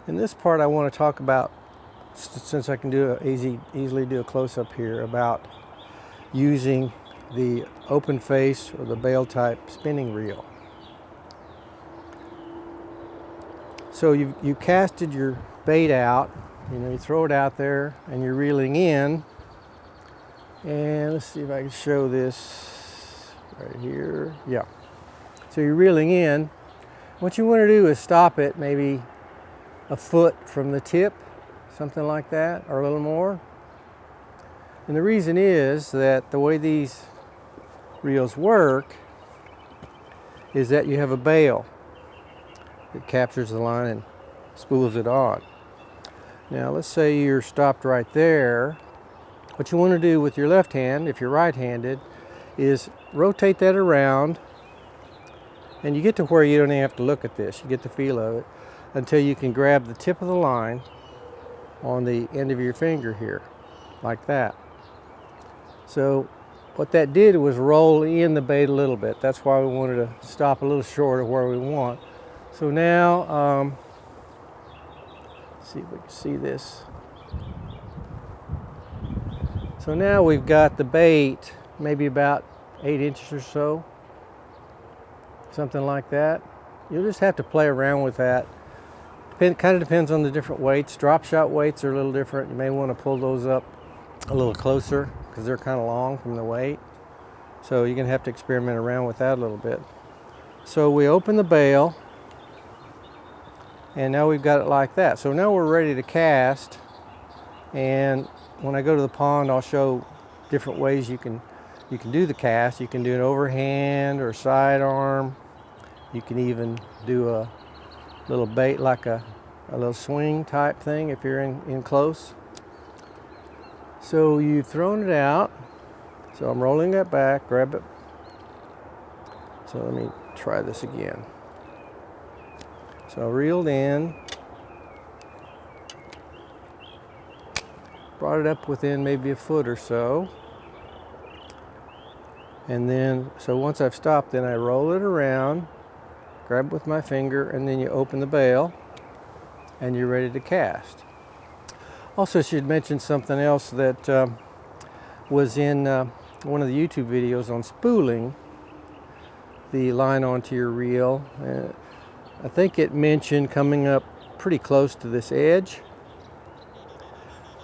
In this part, I want to talk about, since I can easily do a close-up here, about using the open face or the bail type spinning reel. So you casted your bait out, you throw it out there and you're reeling in. And let's see if I can show this right here. Yeah. So you're reeling in. What you want to do is stop it maybe a foot from the tip, something like that, or a little more. And the reason is that the way these reels work is that you have a bail that captures the line and spools it on. Now let's say you're stopped right there. What you want to do with your left hand, if you're right-handed, is rotate that around, and you get to where you don't even have to look at this. You get the feel of it until you can grab the tip of the line on the end of your finger here, like that. So what that did was roll in the bait a little bit. That's why we wanted to stop a little short of where we want. So now, let's see if we can see this. So now we've got the bait maybe about 8 inches or so, something like that. You'll just have to play around with that. Kind of depends on the different weights. Drop shot weights are a little different. You may want to pull those up a little closer because they're kind of long from the weight. So you're going to have to experiment around with that a little bit. So we open the bail, and now we've got it like that. So now we're ready to cast, and when I go to the pond, I'll show different ways you can do the cast. You can do an overhand or sidearm. You can even do a little bait like a little swing type thing if you're in close. So you've thrown it out. So I'm rolling that back, grab it. So let me try this again. So I reeled in, brought it up within maybe a foot or so. And then, so once I've stopped, then I roll it around, grab it with my finger, and then you open the bail and you're ready to cast. Also, I should mention something else that was in one of the YouTube videos on spooling the line onto your reel. I think it mentioned coming up pretty close to this edge.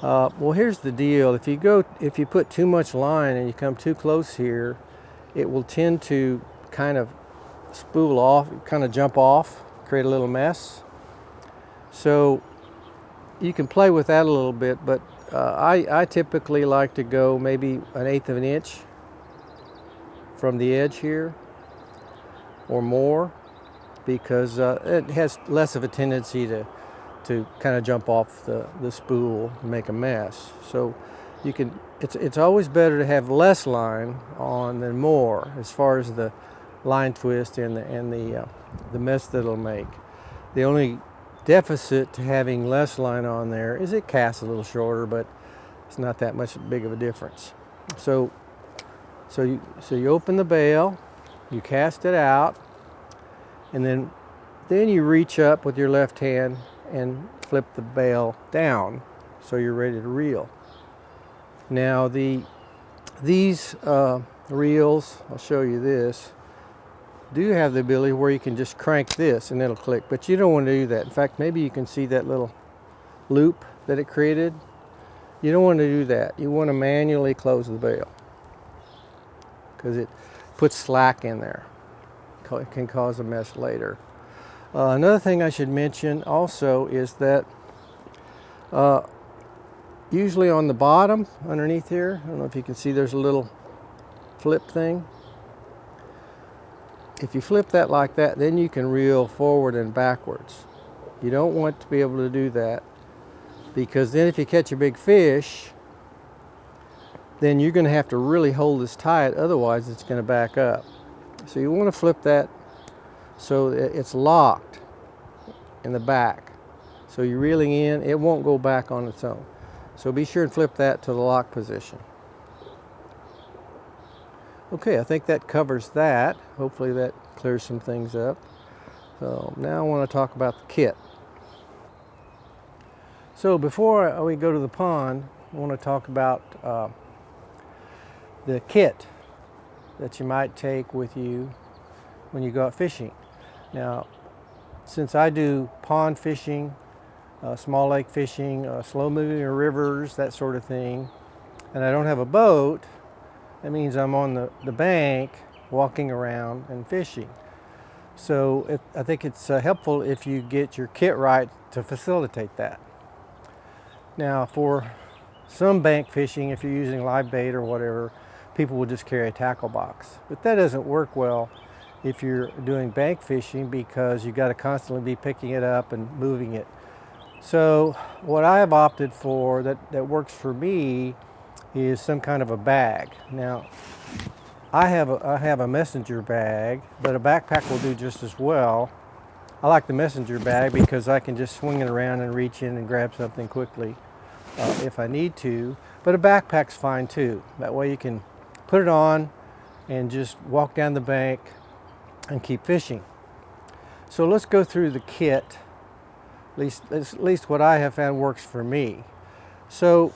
Well, here's the deal. If you put too much line and you come too close here, it will tend to kind of spool off, kind of jump off, create a little mess. So you can play with that a little bit, but I typically like to go maybe 1/8 of an inch from the edge here or more, because it has less of a tendency to kind of jump off the spool and make a mess. So you can, it's always better to have less line on than more as far as the line twist and the mess that it'll make. The only deficit to having less line on there is it casts a little shorter, but it's not that much big of a difference. So you open the bail, you cast it out, and then you reach up with your left hand and flip the bail down so you're ready to reel. Now these reels, I'll show you this, do have the ability where you can just crank this and it'll click, but you don't want to do that. In fact, maybe you can see that little loop that it created. You don't want to do that. You want to manually close the bail because it puts slack in there. It can cause a mess later. Another thing I should mention also is that usually on the bottom underneath here, I don't know if you can see, there's a little flip thing. If you flip that like that, then you can reel forward and backwards. You don't want to be able to do that, because then if you catch a big fish, then you're going to have to really hold this tight, otherwise it's going to back up. So you want to flip that so it's locked in the back. So you're reeling in, it won't go back on its own. So be sure and flip that to the lock position. Okay, I think that covers that. Hopefully that clears some things up. So now I want to talk about the kit. So before we go to the pond, I want to talk about the kit that you might take with you when you go out fishing. Now, since I do pond fishing, small lake fishing, slow moving rivers, that sort of thing, and I don't have a boat, that means I'm on the bank walking around and fishing. So I think it's helpful if you get your kit right to facilitate that. Now, for some bank fishing, if you're using live bait or whatever, people will just carry a tackle box. But that doesn't work well if you're doing bank fishing, because you've got to constantly be picking it up and moving it. So what I have opted for that works for me is some kind of a bag. Now, I have a messenger bag, but a backpack will do just as well. I like the messenger bag because I can just swing it around and reach in and grab something quickly if I need to. But a backpack's fine too. That way you can put it on and just walk down the bank and keep fishing. So let's go through the kit, at least what I have found works for me. So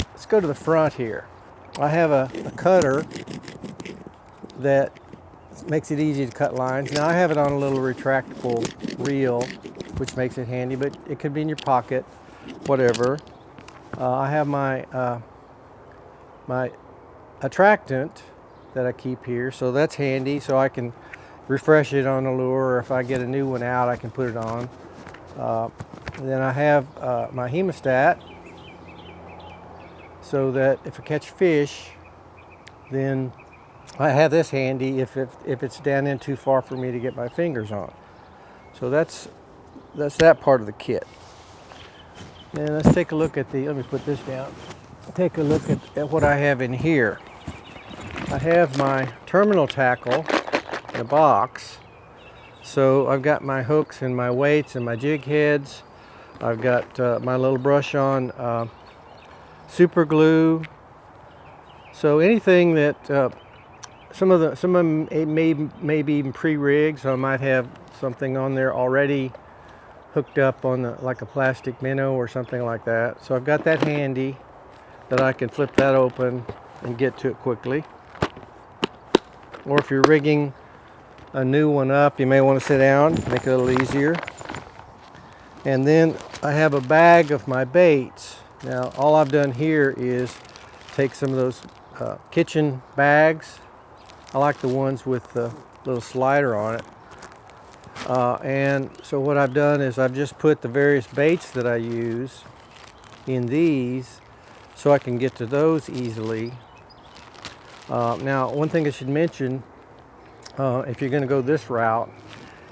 let's go to the front here. I have a cutter that makes it easy to cut lines. Now I have it on a little retractable reel, which makes it handy, but it could be in your pocket, whatever. I have my my attractant that I keep here, so that's handy, so I can refresh it on a lure, or if I get a new one out, I can put it on. Then I have my hemostat, so that if I catch fish, then I have this handy if it's down in too far for me to get my fingers on. So that's that part of the kit. And let's take a look at let me put this down. Take a look at what I have in here. I have my terminal tackle in a box. So I've got my hooks and my weights and my jig heads. I've got my little brush on super glue. So anything that some of them may be even pre-rigged, so I might have something on there already hooked up on like a plastic minnow or something like that. So I've got that handy, that I can flip that open and get to it quickly. Or if you're rigging a new one up, you may want to sit down, make it a little easier. And then I have a bag of my baits. Now all I've done here is take some of those kitchen bags. I like the ones with the little slider on it. And so what I've done is I've just put the various baits that I use in these so I can get to those easily. Now, one thing I should mention, if you're going to go this route,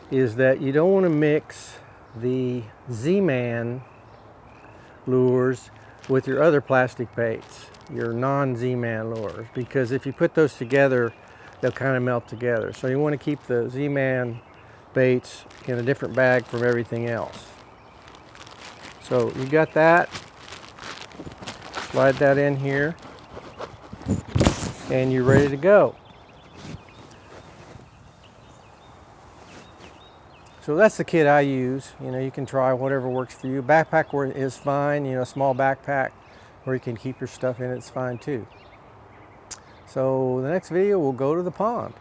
is that you don't want to mix the Z-Man lures with your other plastic baits, your non-Z-Man lures, because if you put those together, they'll kind of melt together. So you want to keep the Z-Man baits in a different bag from everything else. So you got that. Slide that in here, and you're ready to go. So that's the kit I use. You know, you can try whatever works for you. Backpack is fine. You know, a small backpack where you can keep your stuff in it's fine too. So the next video we'll go to the pond.